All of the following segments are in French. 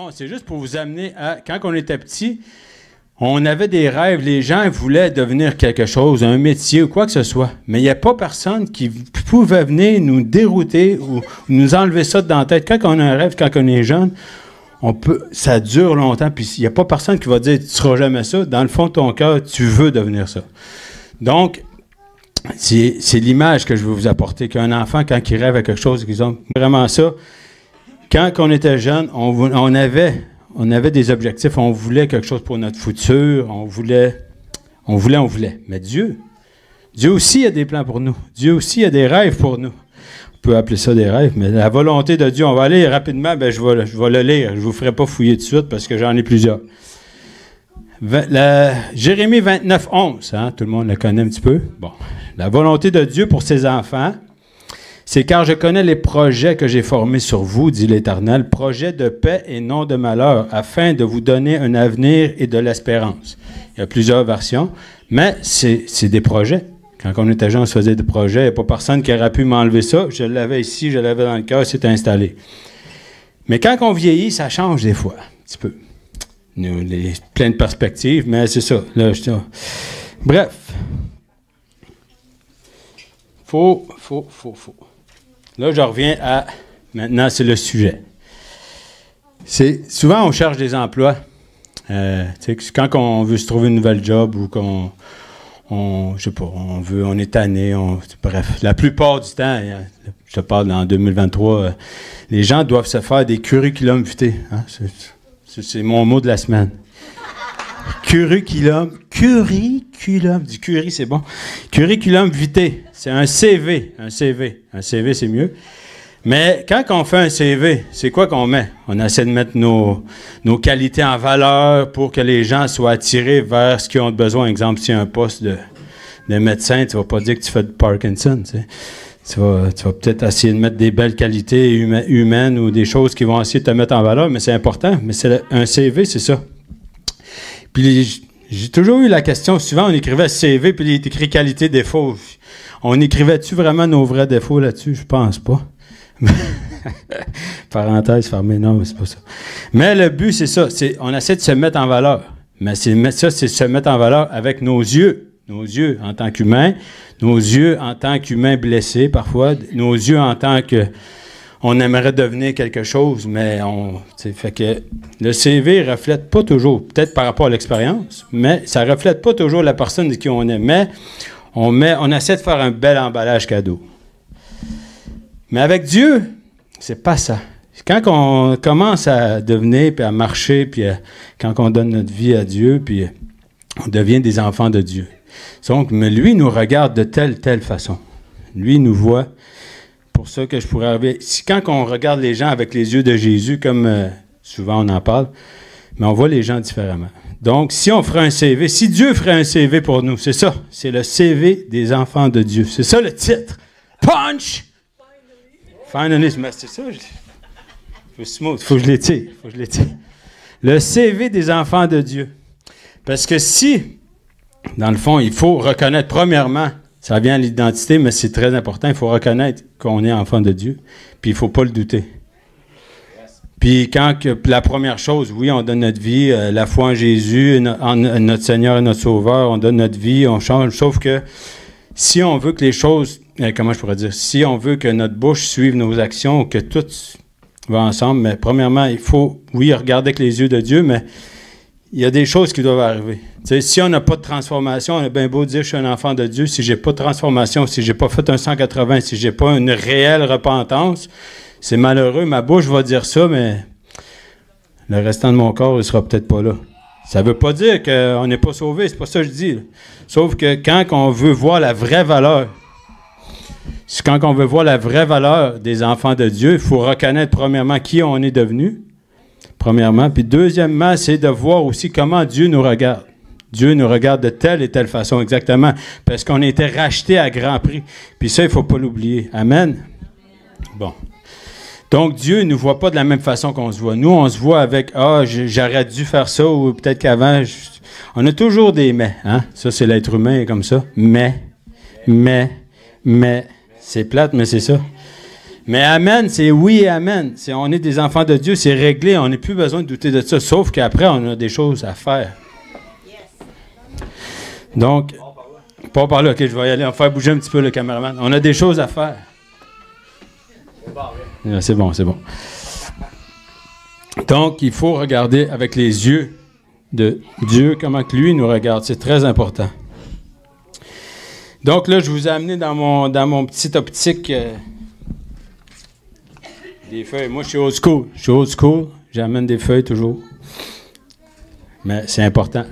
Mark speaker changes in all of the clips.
Speaker 1: bon, c'est juste pour vous amener à... Quand on était petit, on avait des rêves. Les gens voulaient devenir quelque chose, un métier ou quoi que ce soit. Mais il n'y a pas personne qui pouvait venir nous dérouter ou nous enlever ça dans la tête. Quand on a un rêve, quand on est jeune, ça dure longtemps. Puis il n'y a pas personne qui va dire « tu ne seras jamais ça ». Dans le fond de ton cœur, tu veux devenir ça. Donc, c'est l'image que je veux vous apporter. Qu'un enfant, quand il rêve à quelque chose, qu'ils ont vraiment ça. Quand on était jeune, on avait des objectifs, on voulait quelque chose pour notre futur, on voulait. Mais Dieu aussi a des plans pour nous. Dieu aussi a des rêves pour nous. On peut appeler ça des rêves, mais la volonté de Dieu, on va aller rapidement, je vais le lire. Je ne vous ferai pas fouiller tout de suite parce que j'en ai plusieurs. Jérémie 29, 11, hein, tout le monde le connaît un petit peu. Bon. La volonté de Dieu pour ses enfants, c'est car je connais les projets que j'ai formés sur vous, dit l'Éternel, projets de paix et non de malheur, afin de vous donner un avenir et de l'espérance. Il y a plusieurs versions, mais c'est des projets. Quand on était jeune, on se faisait des projets. Il n'y a pas personne qui aurait pu m'enlever ça. Je l'avais ici, je l'avais dans le cœur, c'est installé. Mais quand on vieillit, ça change des fois, un petit peu. Plein de perspectives, mais c'est ça. Là, bref. Faut. Là, je reviens à... Maintenant, c'est le sujet. Souvent, on cherche des emplois. Quand on veut se trouver une nouvelle job ou je sais pas, on est tanné. Bref, la plupart du temps, je te parle en 2023, les gens doivent se faire des curriculum vitae. Hein? C'est mon mot de la semaine. Curriculum, du curry, c'est bon. Curriculum vitae, c'est un CV. Un CV, c'est mieux. Mais quand on fait un CV, c'est quoi qu'on met? On essaie de mettre nos qualités en valeur pour que les gens soient attirés vers ce qu'ils ont besoin. Exemple, si y a un poste de médecin, tu ne vas pas dire que tu fais de Parkinson. Tu vas peut-être essayer de mettre des belles qualités humaines ou des choses qui vont essayer de te mettre en valeur, mais c'est important. Mais un CV, c'est ça. Puis j'ai toujours eu la question, souvent on écrivait CV, puis il est écrit qualité, défaut. On écrivait-tu vraiment nos vrais défauts là-dessus? Je pense pas. Parenthèse fermée, non, c'est pas ça. Mais le but, c'est ça, on essaie de se mettre en valeur. Mais c'est se mettre en valeur avec nos yeux en tant qu'humains, nos yeux en tant qu'humains blessés parfois, nos yeux en tant que on aimerait devenir quelque chose, mais fait que le CV ne reflète pas toujours, peut-être par rapport à l'expérience, mais ça ne reflète pas toujours la personne de qui on est. Mais on essaie de faire un bel emballage cadeau. Mais avec Dieu, c'est pas ça. Quand on commence à devenir, puis à marcher, puis quand on donne notre vie à Dieu, puis on devient des enfants de Dieu. Donc, mais lui nous regarde de telle façon. Lui nous voit. Pour ça que je pourrais arriver. Quand on regarde les gens avec les yeux de Jésus, comme souvent on en parle, mais on voit les gens différemment. Donc, si on ferait un CV, si Dieu ferait un CV pour nous, c'est ça. C'est le CV des enfants de Dieu. C'est ça le titre. Punch! Finally, c'est ça. Faut que je l'étire. Le CV des enfants de Dieu. Parce que si, dans le fond, il faut reconnaître premièrement, ça vient à l'identité, mais c'est très important. Il faut reconnaître qu'on est enfant de Dieu. Puis il ne faut pas le douter. Puis la première chose, oui, on donne notre vie, la foi en Jésus, en notre Seigneur et notre Sauveur, on donne notre vie, on change. Sauf que si on veut que les choses, comment je pourrais dire, si on veut que notre bouche suive nos actions, que tout va ensemble, mais premièrement, il faut, oui, regarder avec les yeux de Dieu, mais il y a des choses qui doivent arriver. T'sais, si on n'a pas de transformation, on a bien beau dire je suis un enfant de Dieu, si je n'ai pas de transformation, si je n'ai pas fait un 180, si je n'ai pas une réelle repentance, c'est malheureux. Ma bouche va dire ça, mais le restant de mon corps, il ne sera peut-être pas là. Ça ne veut pas dire qu'on n'est pas sauvé, c'est pas ça que je dis. Là. Sauf que quand on veut voir la vraie valeur, des enfants de Dieu, il faut reconnaître premièrement qui on est devenu. Premièrement. Puis deuxièmement, c'est de voir aussi comment Dieu nous regarde. Dieu nous regarde de telle et telle façon, exactement, parce qu'on a été racheté à grand prix. Puis ça, il ne faut pas l'oublier. Amen? Bon. Donc, Dieu ne nous voit pas de la même façon qu'on se voit. Nous, on se voit avec « Ah, j'aurais dû faire ça » ou peut-être qu'avant, on a toujours des « mais hein? ». Ça, c'est l'être humain comme ça. Mais, c'est plate, mais c'est ça. Mais amen, c'est oui et amen. On est des enfants de Dieu, c'est réglé, on n'a plus besoin de douter de ça, sauf qu'après, on a des choses à faire. Donc, pas par là, ok, je vais y aller, on va faire bouger un petit peu le caméraman. On a des choses à faire. C'est bon, c'est bon. Donc, il faut regarder avec les yeux de Dieu, comment que lui nous regarde. C'est très important. Donc là, je vous ai amené dans mon petit optique des feuilles. Moi, je suis old school. J'amène des feuilles toujours. Mais c'est important.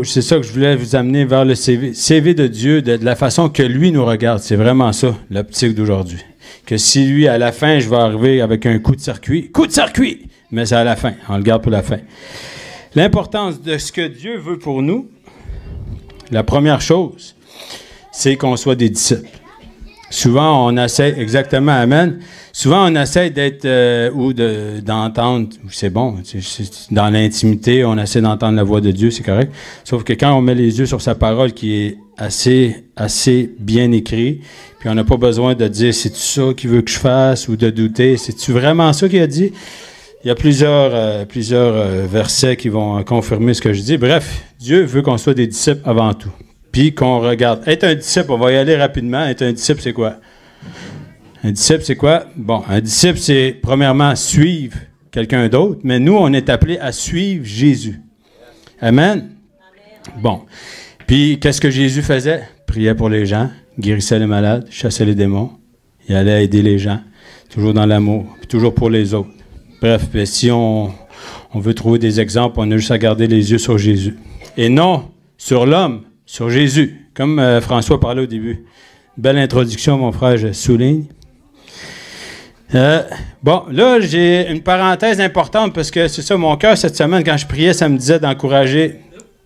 Speaker 1: C'est ça que je voulais vous amener vers le CV de Dieu, de la façon que lui nous regarde. C'est vraiment ça, l'optique d'aujourd'hui. Que si lui, à la fin, je vais arriver avec un coup de circuit, mais c'est à la fin, on le garde pour la fin. L'importance de ce que Dieu veut pour nous, la première chose, c'est qu'on soit des disciples. Souvent, on essaie, exactement, amen, souvent on essaie d'être, d'entendre, c'est bon, dans l'intimité, on essaie d'entendre la voix de Dieu, c'est correct. Sauf que quand on met les yeux sur sa parole qui est assez bien écrit, puis on n'a pas besoin de dire, c'est-tu ça qu'il veut que je fasse, ou de douter, c'est-tu vraiment ça qu'il a dit? Il y a plusieurs versets qui vont confirmer ce que je dis. Bref, Dieu veut qu'on soit des disciples avant tout. Puis qu'on regarde. Être un disciple, on va y aller rapidement. Être un disciple, c'est quoi? Un disciple, c'est quoi? Bon, un disciple, c'est premièrement suivre quelqu'un d'autre, mais nous, on est appelés à suivre Jésus. Amen? Bon. Puis, qu'est-ce que Jésus faisait? Priait pour les gens, guérissait les malades, chassait les démons. Il allait aider les gens, toujours dans l'amour, puis toujours pour les autres. Bref, si on veut trouver des exemples, on a juste à garder les yeux sur Jésus. Et non sur l'homme, sur Jésus, comme François parlait au début. Belle introduction, mon frère, je souligne. Bon, là, j'ai une parenthèse importante parce que c'est ça, mon cœur, cette semaine, quand je priais, ça me disait d'encourager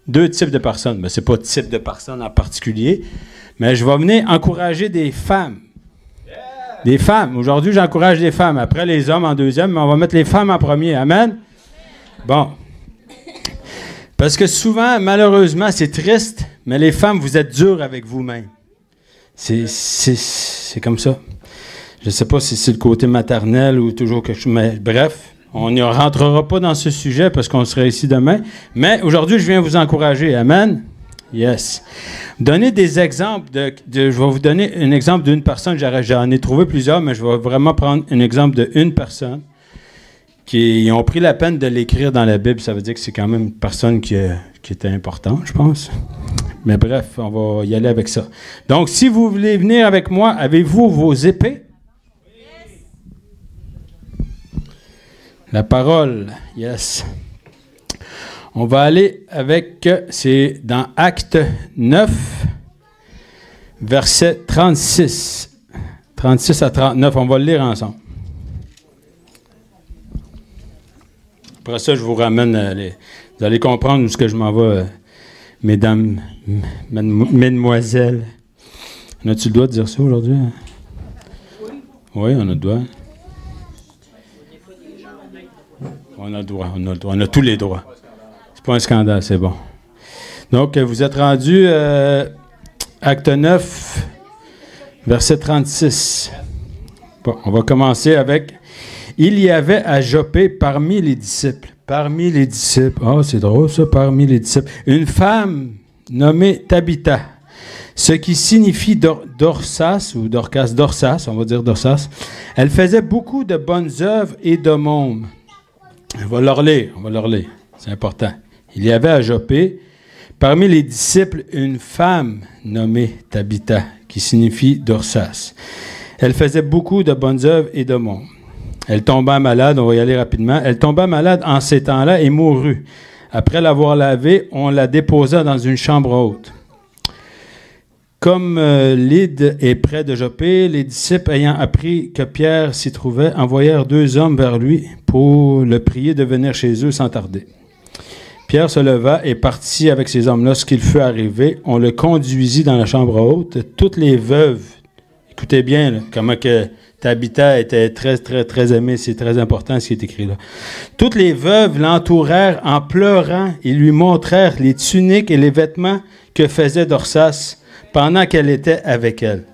Speaker 1: 2 types de personnes. Mais ce n'est pas type de personnes en particulier, mais je vais venir encourager des femmes. Des femmes. Aujourd'hui, j'encourage les femmes. Après, les hommes en deuxième, mais on va mettre les femmes en premier. Amen? Bon. Parce que souvent, malheureusement, c'est triste, mais les femmes, vous êtes dures avec vous-même. C'est comme ça. Je ne sais pas si c'est le côté maternel ou toujours quelque chose, mais bref, on ne rentrera pas dans ce sujet parce qu'on sera ici demain. Mais aujourd'hui, je viens vous encourager. Amen? Yes. Donner des exemples je vais vous donner un exemple d'une personne. J'en ai trouvé plusieurs, mais je vais vraiment prendre un exemple d'une personne qui ont pris la peine de l'écrire dans la Bible. Ça veut dire que c'est quand même une personne qui était importante, je pense. Mais bref, on va y aller avec ça. Donc, si vous voulez venir avec moi, avez-vous vos épées? La parole, yes. On va aller avec, c'est dans Actes 9, verset 36. 36 à 39, on va le lire ensemble. Après ça, je vous ramène, vous allez comprendre où ce que je m'en vais, mesdames, mesdemoiselles. On a-tu le droit de dire ça aujourd'hui? Oui, on a le droit. On a le droit, on a tous les droits. C'est pas un scandale, c'est bon. Donc, vous êtes rendu Acte 9, verset 36. Bon, on va commencer avec « Il y avait à Joppé parmi les disciples. » Parmi les disciples. Ah, c'est drôle ça, parmi les disciples. Une femme nommée Tabitha, ce qui signifie Dorsas, ou Dorsas, on va dire Dorsas. Elle faisait beaucoup de bonnes œuvres et d'aumônes. On va leur lire, c'est important. Il y avait à Joppé, parmi les disciples, une femme nommée Tabitha, qui signifie Dorsas. Elle faisait beaucoup de bonnes œuvres et d'aumônes. Elle tomba malade, on va y aller rapidement. Elle tomba malade en ces temps-là et mourut. Après l'avoir lavée, on la déposa dans une chambre haute. Comme Lyde est près de Joppé, les disciples ayant appris que Pierre s'y trouvait, envoyèrent 2 hommes vers lui pour le prier de venir chez eux sans tarder. Pierre se leva et partit avec ces hommes. Lorsqu'il fut arrivé, on le conduisit dans la chambre haute. Toutes les veuves, écoutez bien là, comment que Tabitha était très, très, très aimée, c'est très important ce qui est écrit là. Toutes les veuves l'entourèrent en pleurant et lui montrèrent les tuniques et les vêtements que faisait Dorsas pendant qu'elle était avec elle.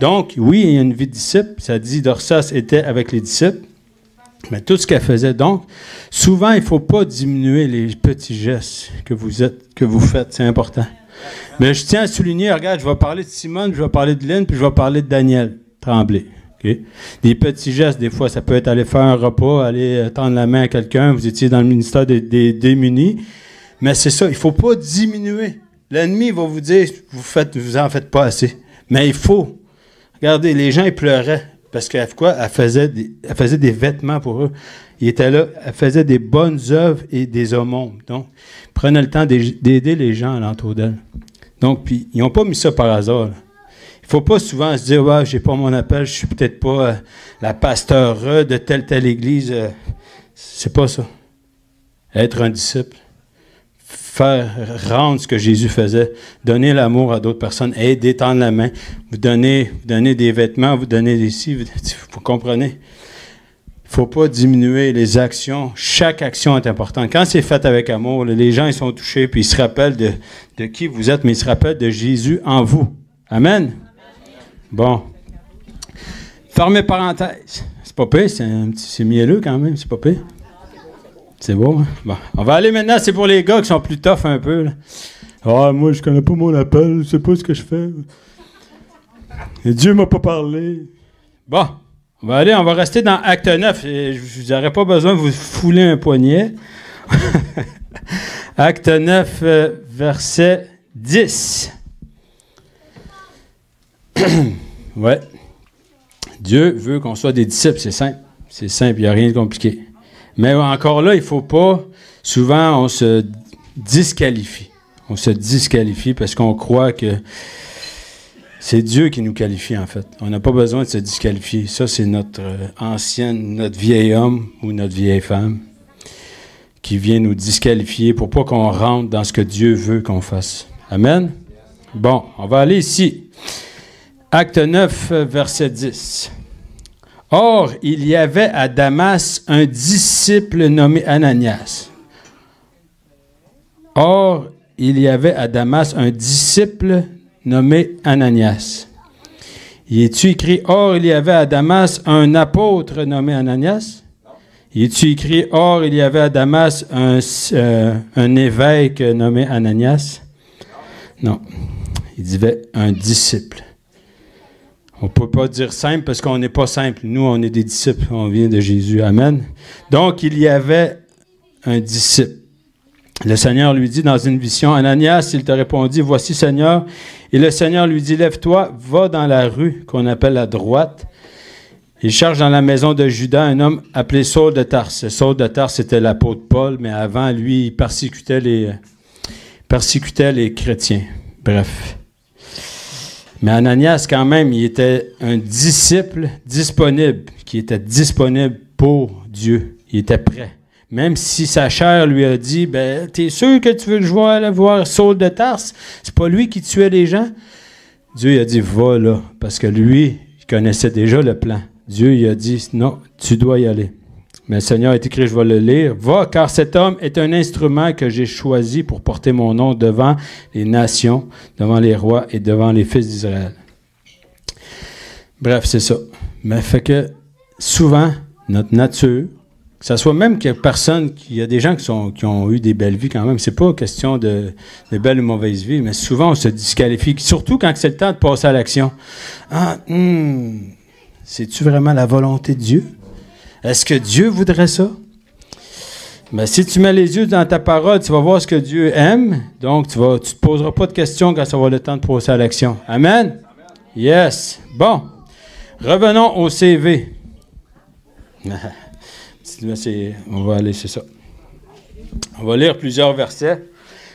Speaker 1: Donc, oui, il y a une vie de disciple. Ça dit, Dorsas était avec les disciples. Mais tout ce qu'elle faisait, donc, souvent, il ne faut pas diminuer les petits gestes que vous faites. C'est important. Mais je tiens à souligner, regarde, je vais parler de Simone, je vais parler de Lynn, puis je vais parler de Daniel Tremblay. Okay? Des petits gestes, des fois, ça peut être aller faire un repas, aller tendre la main à quelqu'un. Vous étiez dans le ministère des démunis. Mais c'est ça, il ne faut pas diminuer. L'ennemi va vous dire, vous en faites pas assez. Mais il faut. Regardez, les gens, ils pleuraient. Parce qu'elle faisait des vêtements pour eux. Il était là, elle faisait des bonnes œuvres et des aumônes. Donc, prenait le temps d'aider les gens alentour d'elle. Donc, puis, ils n'ont pas mis ça par hasard. Là. Il ne faut pas souvent se dire, ouais, j'ai pas mon appel, je suis peut-être pas la pasteur de telle église. C'est pas ça. Être un disciple. Rendre ce que Jésus faisait, donner l'amour à d'autres personnes, aider, tendre la main, vous donner des vêtements, vous donner des ci, vous comprenez? Il ne faut pas diminuer les actions. Chaque action est importante. Quand c'est fait avec amour, les gens ils sont touchés, puis ils se rappellent de qui vous êtes, mais ils se rappellent de Jésus en vous. Amen? Bon. Fermez parenthèse. C'est pas pire, c'est mielleux quand même, c'est pas pire. C'est beau, hein? Bon. On va aller maintenant, c'est pour les gars qui sont plus tough un peu. Là. Ah, moi, je connais pas mon appel, je sais pas ce que je fais. Et Dieu m'a pas parlé. Bon, on va rester dans Acte 9. Je n'aurais pas besoin de vous fouler un poignet. Acte 9, verset 10. Ouais. Dieu veut qu'on soit des disciples, c'est simple. C'est simple, il n'y a rien de compliqué. Mais encore là, il ne faut pas... Souvent, on se disqualifie. On se disqualifie parce qu'on croit que c'est Dieu qui nous qualifie, en fait. On n'a pas besoin de se disqualifier. Ça, c'est notre notre vieil homme ou notre vieille femme qui vient nous disqualifier pour pas qu'on rentre dans ce que Dieu veut qu'on fasse. Amen? Bon, on va aller ici. Acte 9, verset 10. Or, il y avait à Damas un disciple nommé Ananias. Or, il y avait à Damas un disciple nommé Ananias. Y est-tu écrit, or, il y avait à Damas un apôtre nommé Ananias? Y est-tu écrit, or, il y avait à Damas un évêque nommé Ananias? Non. Il disait un disciple. On ne peut pas dire simple parce qu'on n'est pas simple. Nous, on est des disciples. On vient de Jésus. Amen. Donc, il y avait un disciple. Le Seigneur lui dit dans une vision, Ananias, il te répondit, voici Seigneur. Et le Seigneur lui dit, lève-toi, va dans la rue qu'on appelle la droite. Il cherche dans la maison de Judas un homme appelé Saul de Tarse. Saul de Tarse, c'était l'apôtre Paul, mais avant, lui, il persécutait les chrétiens. Bref. Mais Ananias, quand même, il était un disciple disponible, qui était disponible pour Dieu. Il était prêt. Même si sa chair lui a dit, ben, t'es sûr que tu veux que je vais aller voir Saul de Tarse? C'est pas lui qui tuait les gens? Dieu il a dit, va là, parce que lui, il connaissait déjà le plan. Dieu il a dit, non, tu dois y aller. Mais le Seigneur est écrit, je vais le lire. Va, car cet homme est un instrument que j'ai choisi pour porter mon nom devant les nations, devant les rois et devant les fils d'Israël. Bref, c'est ça. Mais fait que souvent, notre nature, que ce soit même qu'il y a personne, il y a des gens qui ont eu des belles vies quand même, c'est pas question de belles ou mauvaises vies, mais souvent on se disqualifie, surtout quand c'est le temps de passer à l'action. Ah, c'est-tu vraiment la volonté de Dieu? Est-ce que Dieu voudrait ça? Mais si tu mets les yeux dans ta parole, tu vas voir ce que Dieu aime. Donc, tu ne te poseras pas de questions quand ça va le temps de passer à l'action. Amen? Yes. Bon. Revenons au CV. On va aller, c'est ça. On va lire plusieurs versets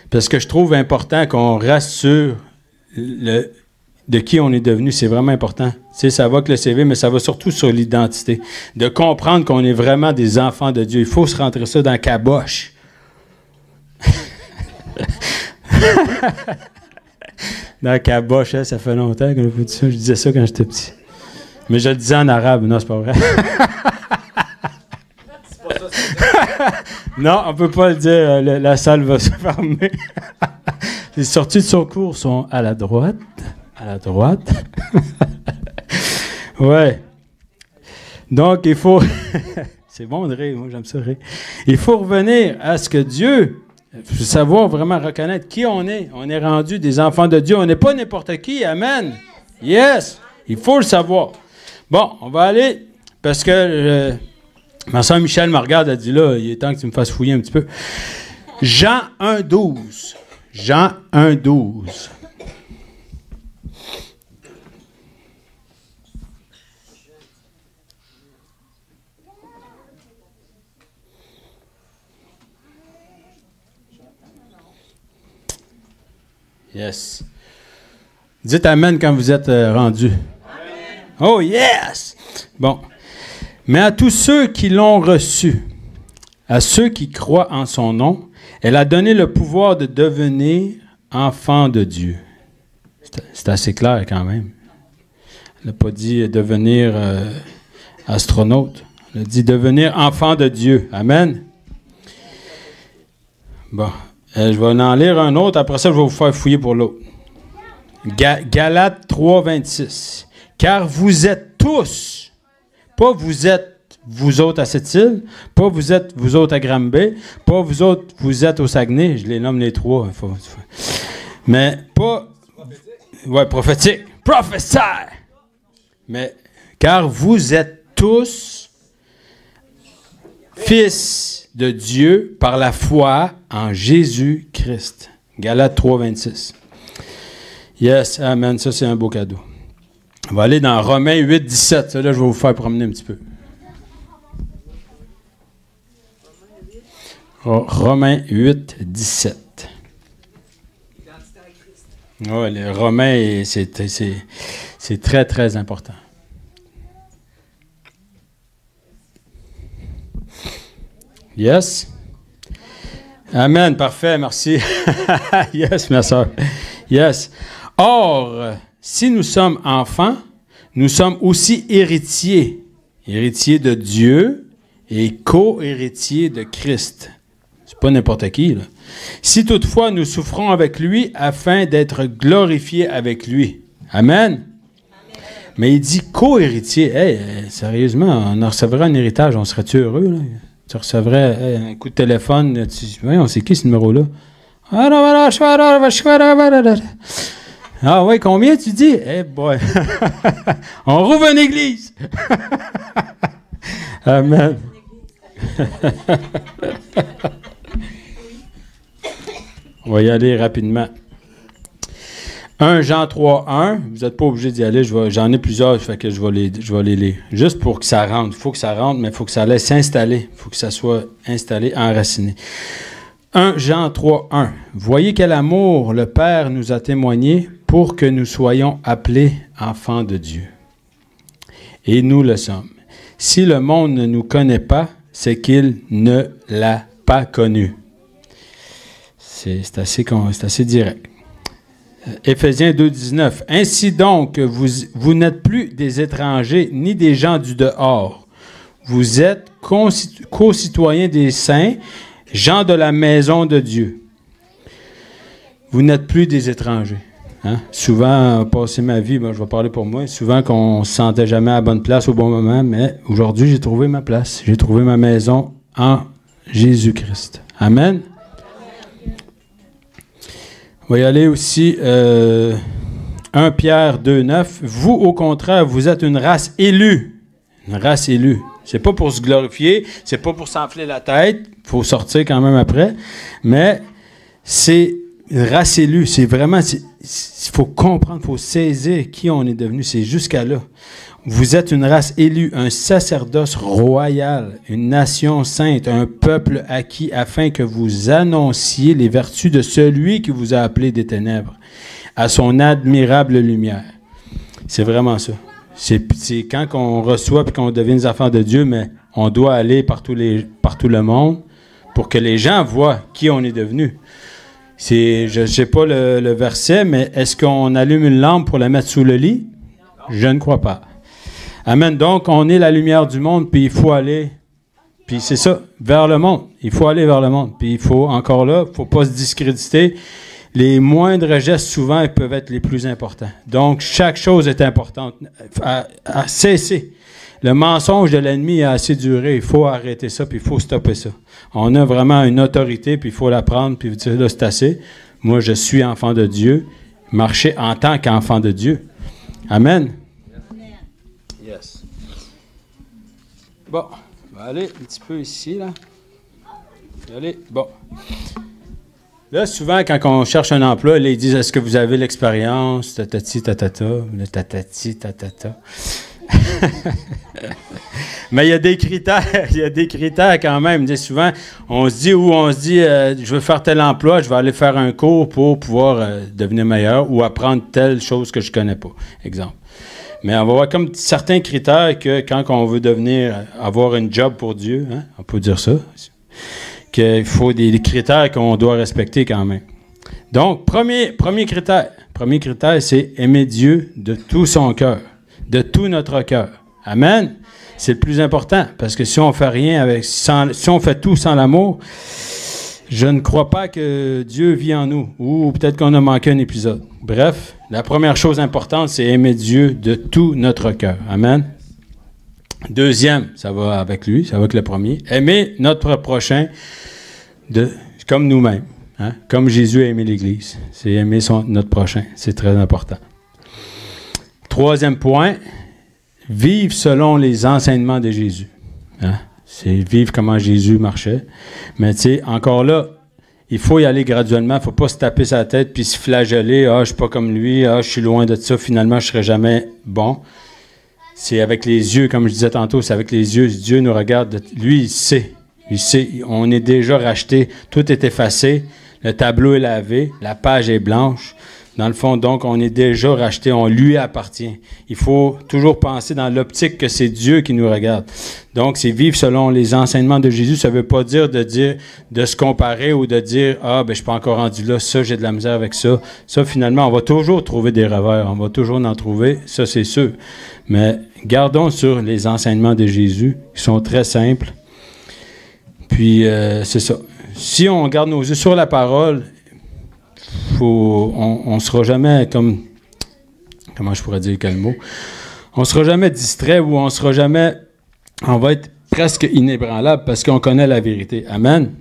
Speaker 1: parce que je trouve important qu'on reste sur de qui on est devenu, c'est vraiment important. Tu sais, ça va avec le CV, mais ça va surtout sur l'identité. De comprendre qu'on est vraiment des enfants de Dieu. Il faut se rentrer ça dans la caboche. Dans la caboche, hein, ça fait longtemps que je disais ça quand j'étais petit. Mais je le disais en arabe. Non, c'est pas vrai. Non, on ne peut pas le dire. La salle va se fermer. Les sorties de son cours sont à la droite. À la droite. Ouais. Donc, il faut... C'est bon de rire, moi j'aime ça rire. Il faut revenir à ce que Dieu... Il faut savoir vraiment reconnaître qui on est. On est rendu des enfants de Dieu. On n'est pas n'importe qui. Amen. Yes. Il faut le savoir. Bon, on va aller, parce que ma soeur Michel me regarde, elle dit là, il est temps que tu me fasses fouiller un petit peu. Jean 1,12. Jean 1,12. Yes. Dites Amen quand vous êtes rendu. Oh yes! Bon. Mais à tous ceux qui l'ont reçu, à ceux qui croient en son nom, elle a donné le pouvoir de devenir enfants de Dieu. C'est assez clair quand même. Elle n'a pas dit devenir astronaute. Elle a dit devenir enfant de Dieu. Amen. Bon. Je vais en lire un autre. Après ça, je vais vous faire fouiller pour l'autre. Galates 3, 26. Car vous êtes tous, pas vous êtes vous autres à Sept-Îles, pas vous êtes vous autres à Granby, pas vous autres vous êtes au Saguenay, je les nomme les trois. Mais pas... Ouais, prophétique. Prophesy! Mais, car vous êtes tous fils de Dieu par la foi en Jésus-Christ. Galates 3, 26. Yes, amen. Ça, c'est un beau cadeau. On va aller dans Romains 8, 17. Ça, là, je vais vous faire promener un petit peu. Romains 8, 17. Oui, les Romains, c'est très, très important. Yes? Amen, parfait, merci. Yes, ma soeur. Yes. Or, si nous sommes enfants, nous sommes aussi héritiers. Héritiers de Dieu et co-héritiers de Christ. C'est pas n'importe qui, là. Si toutefois nous souffrons avec lui afin d'être glorifiés avec lui. Amen. Mais il dit co-héritier. Hey, sérieusement, on recevrait un héritage, on serait-tu heureux, là? Tu recevrais un coup de téléphone, on sait qui ce numéro-là? Ah oui, combien tu dis? Eh boy! On rouvre une église! Amen! On va y aller rapidement. 1 Jean 3, 1. Vous n'êtes pas obligé d'y aller. J'en ai plusieurs, fait que je vais les lire. Juste pour que ça rentre. Il faut que ça rentre, mais il faut que ça laisse s'installer. Il faut que ça soit installé, enraciné. 1 Jean 3, 1. Voyez quel amour le Père nous a témoigné pour que nous soyons appelés enfants de Dieu. Et nous le sommes. Si le monde ne nous connaît pas, c'est qu'il ne l'a pas connu. C'est assez direct. Éphésiens 2, 19. Ainsi donc, vous n'êtes plus des étrangers ni des gens du dehors. Vous êtes co-citoyens des saints, gens de la maison de Dieu. Vous n'êtes plus des étrangers. Hein? Souvent, passer ma vie, je vais parler pour moi, souvent qu'on ne se sentait jamais à la bonne place au bon moment, mais aujourd'hui, j'ai trouvé ma place. J'ai trouvé ma maison en Jésus-Christ. Amen. On va y aller aussi, 1 Pierre 2, 9. Vous, au contraire, vous êtes une race élue. Une race élue. C'est pas pour se glorifier, c'est pas pour s'enfler la tête, il faut sortir quand même après, mais c'est une race élue. C'est vraiment, il faut comprendre, il faut saisir qui on est devenu. C'est jusqu'à là. Vous êtes une race élue, un sacerdoce royal, une nation sainte, un peuple acquis afin que vous annonciez les vertus de celui qui vous a appelé des ténèbres à son admirable lumière. C'est vraiment ça. C'est quand on reçoit et qu'on devient des enfants de Dieu, mais on doit aller par tout le monde pour que les gens voient qui on est devenu. Je ne sais pas le verset, mais est-ce qu'on allume une lampe pour la mettre sous le lit? Je ne crois pas. Amen. Donc, on est la lumière du monde, puis il faut aller, puis c'est ça, vers le monde. Il faut aller vers le monde. Puis il faut, encore là, il ne faut pas se discréditer. les moindres gestes, souvent, ils peuvent être les plus importants. Donc, chaque chose est importante. À cesser. Le mensonge de l'ennemi a assez duré. Il faut arrêter ça, puis il faut stopper ça. On a vraiment une autorité, puis il faut la prendre, puis dire, là, c'est assez. Moi, je suis enfant de Dieu. Marcher en tant qu'enfant de Dieu. Amen. Yes. Bon, on va aller un petit peu ici, là. Allez, bon. Là, souvent, quand on cherche un emploi, là, ils disent, est-ce que vous avez l'expérience? Tatati, tatata. Le tatati, tatata. Mais il y a des critères quand même. Souvent, on se dit, je veux faire tel emploi, je vais aller faire un cours pour pouvoir devenir meilleur ou apprendre telle chose que je ne connais pas, exemple. Mais on va voir comme certains critères que quand on veut avoir un job pour Dieu, hein, on peut dire ça, qu'il faut des critères qu'on doit respecter quand même. Donc, premier critère, c'est aimer Dieu de tout son cœur, de tout notre cœur. Amen. C'est le plus important, parce que si on fait rien si on fait tout sans l'amour, je ne crois pas que Dieu vit en nous, ou peut-être qu'on a manqué un épisode. Bref, la première chose importante, c'est aimer Dieu de tout notre cœur. Amen. Deuxième, ça va avec lui, ça va avec le premier. Aimer notre prochain comme nous-mêmes, hein? Comme Jésus a aimé l'Église. C'est aimer notre prochain. C'est très important. Troisième point, vivre selon les enseignements de Jésus. Hein? C'est vivre comment Jésus marchait. Mais tu sais, encore là, il faut y aller graduellement. Il ne faut pas se taper sa tête puis se flageller. « Ah, je ne suis pas comme lui. Ah, je suis loin de ça. Finalement, je ne serai jamais bon. » C'est avec les yeux, comme je disais tantôt, c'est avec les yeux. Dieu nous regarde. Lui, il sait. Il sait. On est déjà racheté. Tout est effacé. Le tableau est lavé. La page est blanche. Dans le fond, donc, on est déjà racheté, on lui appartient. Il faut toujours penser dans l'optique que c'est Dieu qui nous regarde. Donc, c'est vivre selon les enseignements de Jésus. Ça ne veut pas dire de se comparer ou de dire « Ah, ben je suis pas encore rendu là, ça, j'ai de la misère avec ça. » Ça, finalement, on va toujours trouver des revers, on va toujours en trouver, ça, c'est sûr. Mais gardons sur les enseignements de Jésus, qui sont très simples. Puis, c'est ça. Si on garde nos yeux sur la parole, on ne sera jamais comme... Comment je pourrais dire quel mot? On ne sera jamais distrait ou on va être presque inébranlable parce qu'on connaît la vérité. Amen?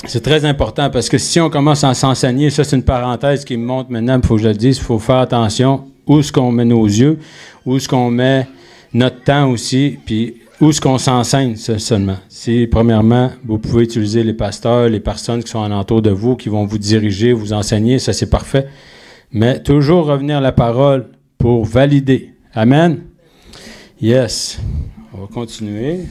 Speaker 1: C'est très important parce que si on commence à s'enseigner, ça c'est une parenthèse qui me montre maintenant, il faut que je le dise, il faut faire attention où est-ce qu'on met nos yeux, où est-ce qu'on met notre temps aussi, puis où est-ce qu'on s'enseigne seulement. Si, premièrement, vous pouvez utiliser les pasteurs, les personnes qui sont alentour de vous, qui vont vous diriger, vous enseigner, ça c'est parfait. Mais toujours revenir à la parole pour valider. Amen? Yes. On va continuer.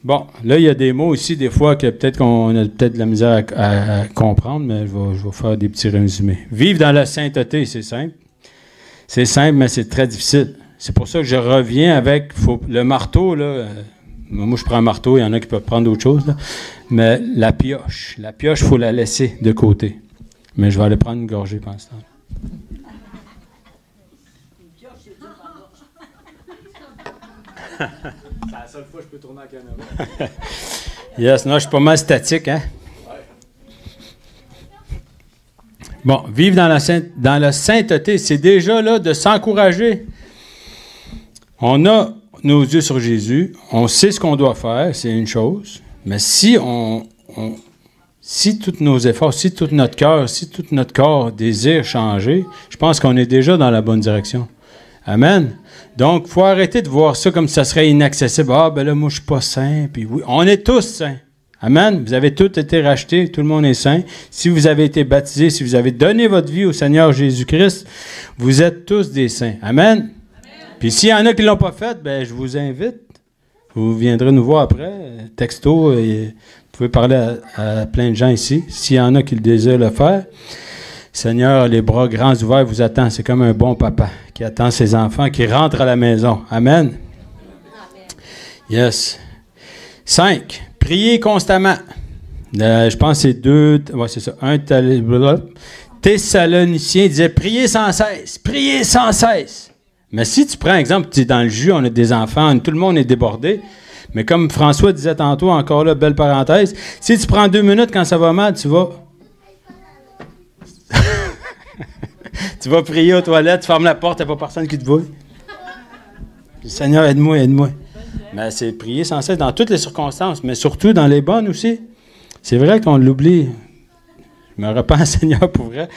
Speaker 1: Bon, là, il y a des mots aussi, des fois, que peut-être qu'on a peut-être de la misère à comprendre, mais je vais faire des petits résumés. Vivre dans la sainteté, c'est simple. C'est simple, mais c'est très difficile. C'est pour ça que je reviens avec le marteau, là. Moi, je prends un marteau, il y en a qui peuvent prendre d'autres choses, là. Mais la pioche, il faut la laisser de côté. Mais je vais aller prendre une gorgée pendant ce temps. C'est la seule fois que je peux tourner en caméra. Yes, non, je suis pas mal statique, hein? Bon, vivre dans la sainteté, c'est déjà là de s'encourager. On a nos yeux sur Jésus, on sait ce qu'on doit faire, c'est une chose, mais si tous nos efforts, si tout notre cœur, si tout notre corps désire changer, je pense qu'on est déjà dans la bonne direction. Amen. Donc, il faut arrêter de voir ça comme si ça serait inaccessible. Ah, ben là, moi, je suis pas saint. Puis oui, on est tous saints. Amen. Vous avez tous été rachetés, tout le monde est saint. Si vous avez été baptisés, si vous avez donné votre vie au Seigneur Jésus-Christ, vous êtes tous des saints. Amen. Puis s'il y en a qui ne l'ont pas fait, ben je vous invite. Vous viendrez nous voir après, texto. Vous pouvez parler à plein de gens ici. S'il y en a qui le désirent le faire, Seigneur, les bras grands ouverts vous attend. C'est comme un bon papa qui attend ses enfants, qui rentrent à la maison. Amen. Yes. 5. Priez constamment. Je pense que c'est 2... Ouais, c'est ça. 1 Thessaloniciens disait priez sans cesse. Priez sans cesse. Mais si tu prends exemple, tu es dans le jus, on a des enfants, tout le monde est débordé, Mais comme François disait tantôt, encore là, belle parenthèse, si tu prends 2 minutes quand ça va mal, tu vas... tu vas prier aux toilettes, tu fermes la porte, il n'y a pas personne qui te voit. Seigneur, aide-moi, aide-moi. Mais c'est prier sans cesse dans toutes les circonstances, mais surtout dans les bonnes aussi. C'est vrai qu'on l'oublie. Je me repens, Seigneur, pour vrai.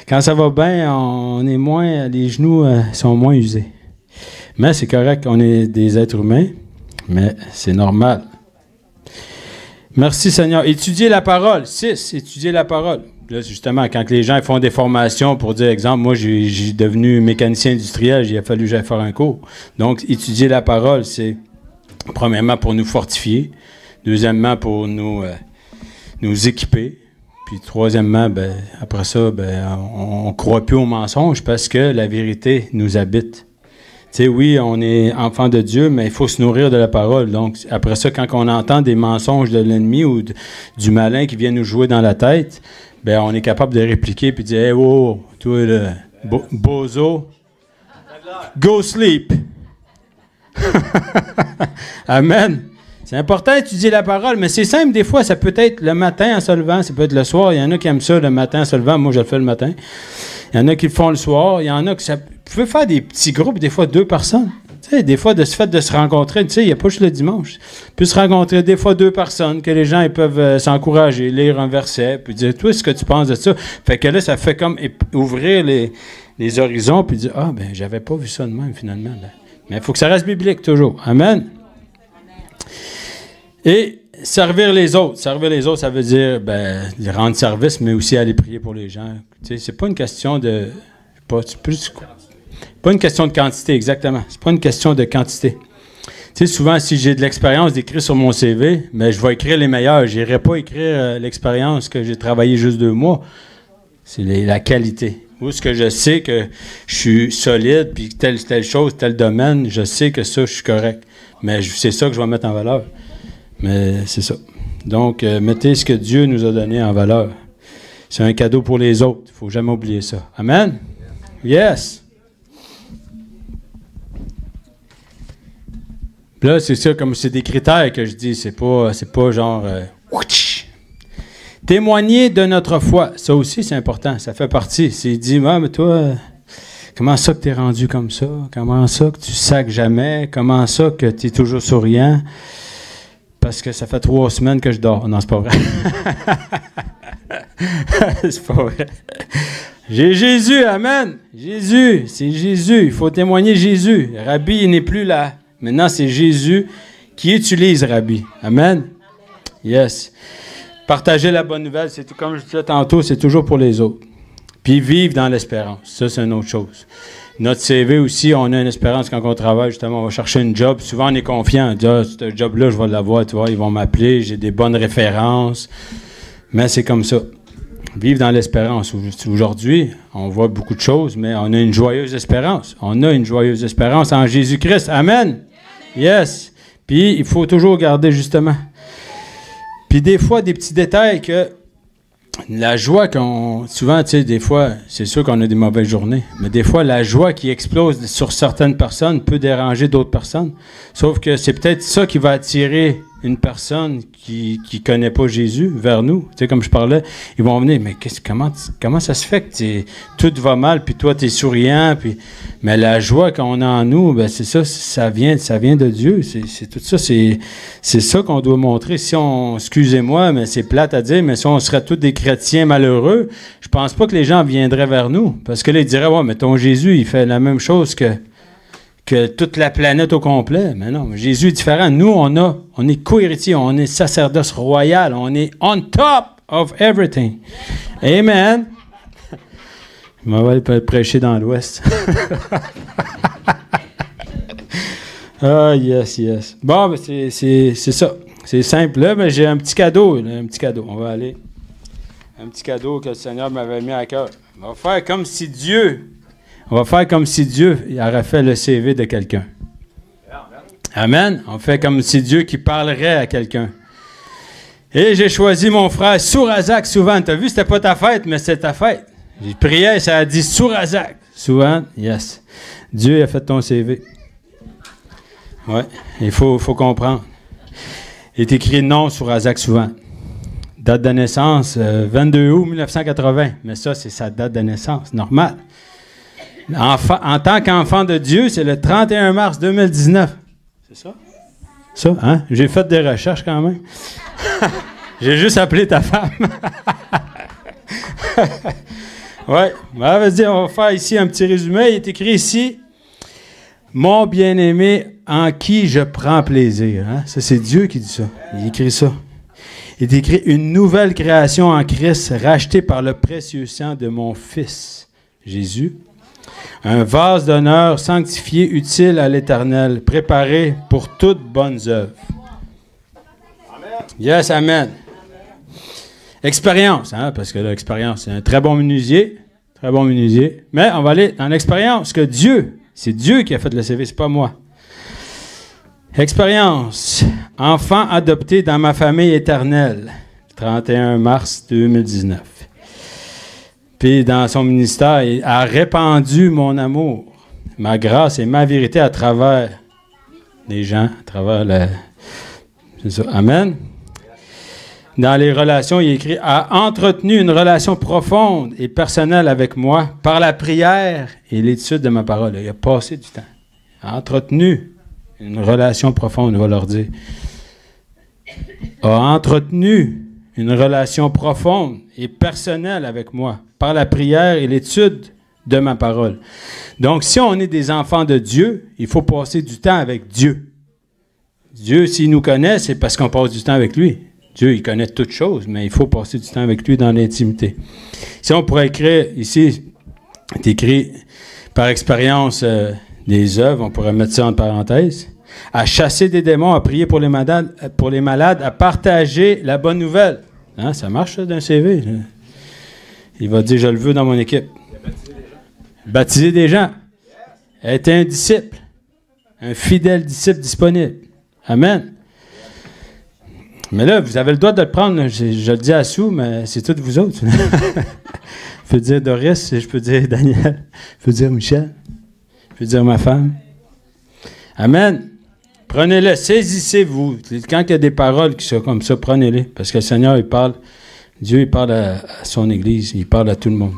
Speaker 1: Quand ça va bien, on est moins, les genoux sont moins usés. Mais c'est correct, on est des êtres humains, mais c'est normal. Merci, Seigneur. Étudier la parole. 6, étudier la parole. Là, justement, quand les gens font des formations pour dire, exemple, moi, j'ai devenu mécanicien industriel, il a fallu que j'aille faire un cours. Donc, étudier la parole, c'est premièrement pour nous fortifier, deuxièmement pour nous équiper, puis troisièmement, après ça, on ne croit plus aux mensonges parce que la vérité nous habite. Tu sais, oui, on est enfant de Dieu, mais il faut se nourrir de la parole. Donc, après ça, quand on entend des mensonges de l'ennemi ou du malin qui vient nous jouer dans la tête, on est capable de répliquer puis de dire « Hey, wow, toi, le bozo, go sleep! » Amen. C'est important d'étudier la parole, mais c'est simple, des fois, ça peut être le matin en se levant, ça peut être le soir. Il y en a qui aiment ça le matin en se levant, moi je le fais le matin. Il y en a qui le font le soir, il y en a qui ça peut faire des petits groupes, des fois 2 personnes. Tu sais, des fois, de ce fait de se rencontrer, tu sais, il n'y a pas juste le dimanche. On peut se rencontrer des fois 2 personnes, que les gens ils peuvent s'encourager, lire un verset, puis dire, toi, ce que tu penses de ça. Fait que là, ça fait comme ouvrir les horizons, puis dire, ah, j'avais pas vu ça de même, finalement. Là. Mais il faut que ça reste biblique, toujours. Amen. Et servir les autres. Servir les autres, ça veut dire, rendre service, mais aussi aller prier pour les gens. Tu sais, c'est pas une question de... Pas une question de quantité, exactement. C'est pas une question de quantité. Tu sais, souvent, si j'ai de l'expérience d'écrire sur mon CV, je vais écrire les meilleurs. Je n'irai pas écrire l'expérience que j'ai travaillé juste 2 mois. C'est la qualité. Ou ce que je sais que je suis solide, puis telle chose, tel domaine, je sais que ça, je suis correct. Mais c'est ça que je vais mettre en valeur. Mais c'est ça. Donc, mettez ce que Dieu nous a donné en valeur. C'est un cadeau pour les autres. Il ne faut jamais oublier ça. Amen? Yes! Puis là, c'est ça, comme c'est des critères que je dis. C'est pas genre... Témoigner de notre foi. Ça aussi, c'est important. Ça fait partie. C'est dit, mais toi, comment ça que tu es rendu comme ça? Comment ça que tu sacs jamais? Comment ça que tu es toujours souriant? Parce que ça fait 3 semaines que je dors. Non, c'est pas vrai. C'est pas vrai. J'ai Jésus, amen. Jésus, c'est Jésus. Il faut témoigner Jésus. Rabbi, il n'est plus là. Maintenant, c'est Jésus qui utilise Rabbi. Amen. Yes. Partager la bonne nouvelle, c'est tout comme je disais tantôt, c'est toujours pour les autres. Puis vivre dans l'espérance. Ça, c'est une autre chose. Notre CV aussi, on a une espérance quand on travaille, justement, on va chercher un job. Souvent, on est confiant. On dit, ce job-là, je vais l'avoir, tu vois, ils vont m'appeler, j'ai des bonnes références. Mais c'est comme ça. Vivre dans l'espérance. Aujourd'hui, on voit beaucoup de choses, mais on a une joyeuse espérance. On a une joyeuse espérance en Jésus-Christ. Amen. Yes. Puis, il faut toujours garder, justement. Puis, des fois, des petits détails que la joie souvent, tu sais, des fois, c'est sûr qu'on a des mauvaises journées, mais des fois, la joie qui explose sur certaines personnes peut déranger d'autres personnes. Sauf que c'est peut-être ça qui va attirer une personne qui connaît pas Jésus vers nous. Tu sais, comme je parlais, ils vont venir, mais comment ça se fait que tout va mal, puis toi, tu es souriant, mais la joie qu'on a en nous, c'est ça, ça vient de Dieu. C'est tout ça, c'est ça qu'on doit montrer. Si excusez-moi, mais c'est plate à dire, mais si on serait tous des chrétiens malheureux, je pense pas que les gens viendraient vers nous. Parce que là, ils diraient, ouais, mais ton Jésus, il fait la même chose que toute la planète au complet. Mais non, Jésus est différent. Nous, on est co-héritiers, on est sacerdoce royal, on est on top of everything. Amen. Je m'en vais prêcher dans l'Ouest. Ah, yes. Bon, c'est ça. C'est simple. Là, mais j'ai un petit cadeau. On va aller. Un petit cadeau que le Seigneur m'avait mis à cœur. On va faire comme si Dieu aurait fait le CV de quelqu'un. Amen. On fait comme si Dieu qui parlerait à quelqu'un. Et j'ai choisi mon frère Sourazak souvent. Tu as vu, c'était pas ta fête, mais c'est ta fête. J'ai prié, ça a dit Sourazak. Souvent, Dieu a fait ton CV. Ouais, il faut comprendre. Il est écrit non sur Isaac Souvent. Date de naissance, 22 août 1980. Mais ça, c'est sa date de naissance, normal. En tant qu'enfant de Dieu, c'est le 31 mars 2019. C'est ça? Ça, hein? J'ai fait des recherches quand même. J'ai juste appelé ta femme. Ouais. Ben, vas-y, on va faire ici un petit résumé. Il est écrit ici, « Mon bien-aimé en qui je prends plaisir. Hein? » Ça, c'est Dieu qui dit ça. Il écrit ça. Il est écrit « Une nouvelle création en Christ, rachetée par le précieux sang de mon Fils, Jésus. Un vase d'honneur sanctifié, utile à l'Éternel, préparé pour toutes bonnes œuvres. » Yes, amen. Expérience, hein, parce que l'expérience, c'est un très bon menuisier. Très bon menuisier. Mais on va aller dans l'expérience que Dieu, c'est Dieu qui a fait le CV, c'est pas moi. Expérience. Enfant adopté dans ma famille éternelle. 31 mars 2019. Puis dans son ministère, il a répandu mon amour, ma grâce et ma vérité à travers les gens, à travers le... C'est ça. Amen. Dans les relations, il écrit « a entretenu une relation profonde et personnelle avec moi par la prière et l'étude de ma parole. » Il a passé du temps. A entretenu une relation profonde, on va leur dire. A entretenu une relation profonde et personnelle avec moi par la prière et l'étude de ma parole. Donc, si on est des enfants de Dieu, il faut passer du temps avec Dieu. Dieu, s'il nous connaît, c'est parce qu'on passe du temps avec lui. Dieu, il connaît toutes choses, mais il faut passer du temps avec lui dans l'intimité. Si on pourrait écrire, ici, c'est écrit par expérience des œuvres, on pourrait mettre ça en parenthèse, à chasser des démons, à prier pour les malades, à partager la bonne nouvelle. Hein, ça marche, ça, d'un CV. Il va dire, je le veux dans mon équipe. Baptiser des gens. Être un disciple. Un fidèle disciple disponible. Amen. Mais là, vous avez le droit de le prendre. Je le dis à Sou, mais c'est tous vous autres. Je peux dire Doris, je peux dire Daniel, je peux dire Michel, je peux dire ma femme. Amen. Prenez-le, saisissez-vous. Quand il y a des paroles qui sont comme ça, prenez-les. Parce que le Seigneur, il parle, Dieu, il parle à son Église, il parle à tout le monde.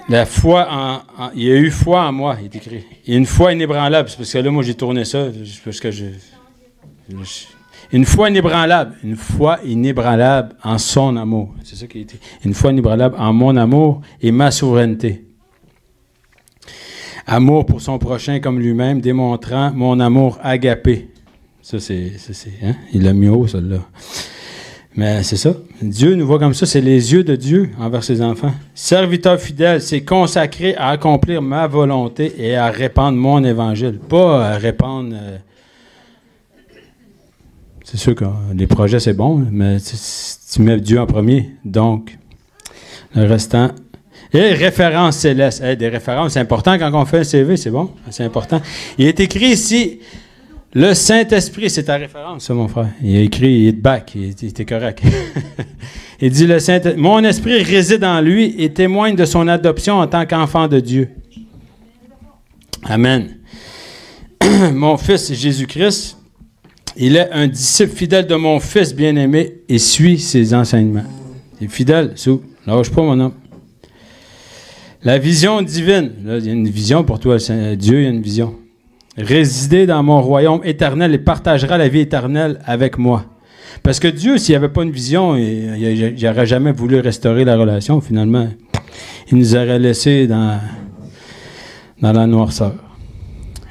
Speaker 1: La foi il y a eu foi en moi, il est écrit. Il y a une foi inébranlable. C'est parce que là, moi, j'ai tourné ça, parce que une foi inébranlable en son amour. C'est ça qui a été. Une foi inébranlable en mon amour et ma souveraineté. Amour pour son prochain comme lui-même, démontrant mon amour agapé. Ça, c'est hein? Il l'a mis haut, celle-là. Mais c'est ça. Dieu nous voit comme ça. C'est les yeux de Dieu envers ses enfants. Serviteur fidèle, c'est consacré à accomplir ma volonté et à répandre mon évangile. Pas à répandre... C'est sûr que les projets, c'est bon, mais tu mets Dieu en premier. Donc, le restant... Et références célestes. Des références, c'est important quand on fait un CV, c'est bon, c'est important. Il est écrit ici, le Saint-Esprit, c'est ta référence, ça, mon frère. Il a écrit, il est back, il était correct. Il dit, mon esprit réside en lui et témoigne de son adoption en tant qu'enfant de Dieu. Amen. Mon Fils, Jésus-Christ, il est un disciple fidèle de mon Fils bien-aimé et suit ses enseignements. Il est fidèle, lâche pas mon homme. La vision divine. Là, il y a une vision pour toi, Dieu, il y a une vision. Résider dans mon royaume éternel et partagera la vie éternelle avec moi. Parce que Dieu, s'il n'y avait pas une vision, il n'aurait jamais voulu restaurer la relation. Finalement, il nous aurait laissés dans la noirceur.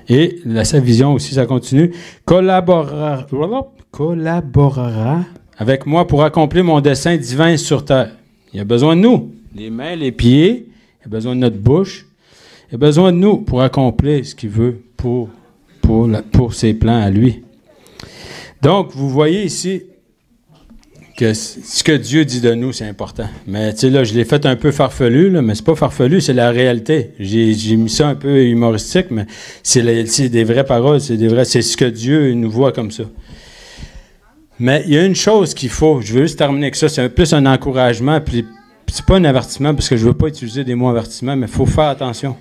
Speaker 1: Et sa vision aussi, ça continue. Collaborera avec moi pour accomplir mon dessein divin sur terre. Il a besoin de nous. Les mains, les pieds. Il a besoin de notre bouche. Il a besoin de nous pour accomplir ce qu'il veut pour ses plans à lui. Donc, vous voyez ici que ce que Dieu dit de nous, c'est important. Mais tu sais, là, je l'ai fait un peu farfelu, là, mais c'est pas farfelu, c'est la réalité. J'ai mis ça un peu humoristique, mais c'est des vraies paroles, c'est ce que Dieu nous voit comme ça. Mais il y a une chose qu'il faut, je veux juste terminer avec ça, c'est plus un encouragement, puis c'est pas un avertissement, parce que je veux pas utiliser des mots avertissement, mais il faut faire attention.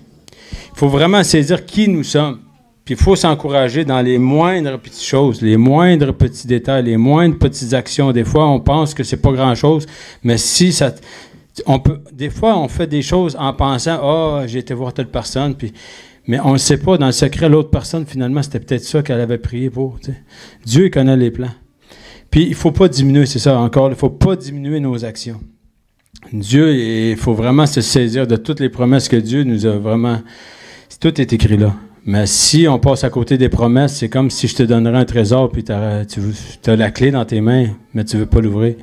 Speaker 1: Il faut vraiment saisir qui nous sommes. Puis il faut s'encourager dans les moindres petites choses, les moindres petits détails, les moindres petites actions. Des fois, on pense que c'est pas grand-chose, mais si ça... des fois, on fait des choses en pensant « Ah, j'ai été voir telle personne », mais on ne sait pas, dans le secret, l'autre personne, finalement, c'était peut-être ça qu'elle avait prié pour. T'sais. Dieu, il connaît les plans. Puis il ne faut pas diminuer, c'est ça encore, il ne faut pas diminuer nos actions. Dieu, il faut vraiment se saisir de toutes les promesses que Dieu nous a vraiment... Tout est écrit là. Mais si on passe à côté des promesses, c'est comme si je te donnerais un trésor, puis tu as la clé dans tes mains, mais tu ne veux pas l'ouvrir.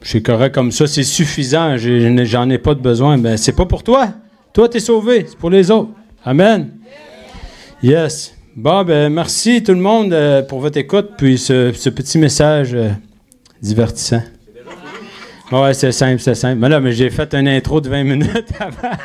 Speaker 1: C'est correct comme ça, c'est suffisant, j'en ai pas de besoin. Mais c'est pas pour toi. Toi, tu es sauvé, c'est pour les autres. Amen. Yes. Bon, ben merci tout le monde pour votre écoute, puis ce petit message divertissant. Ouais, c'est simple, c'est simple. Mais là, j'ai fait une intro de 20 minutes avant.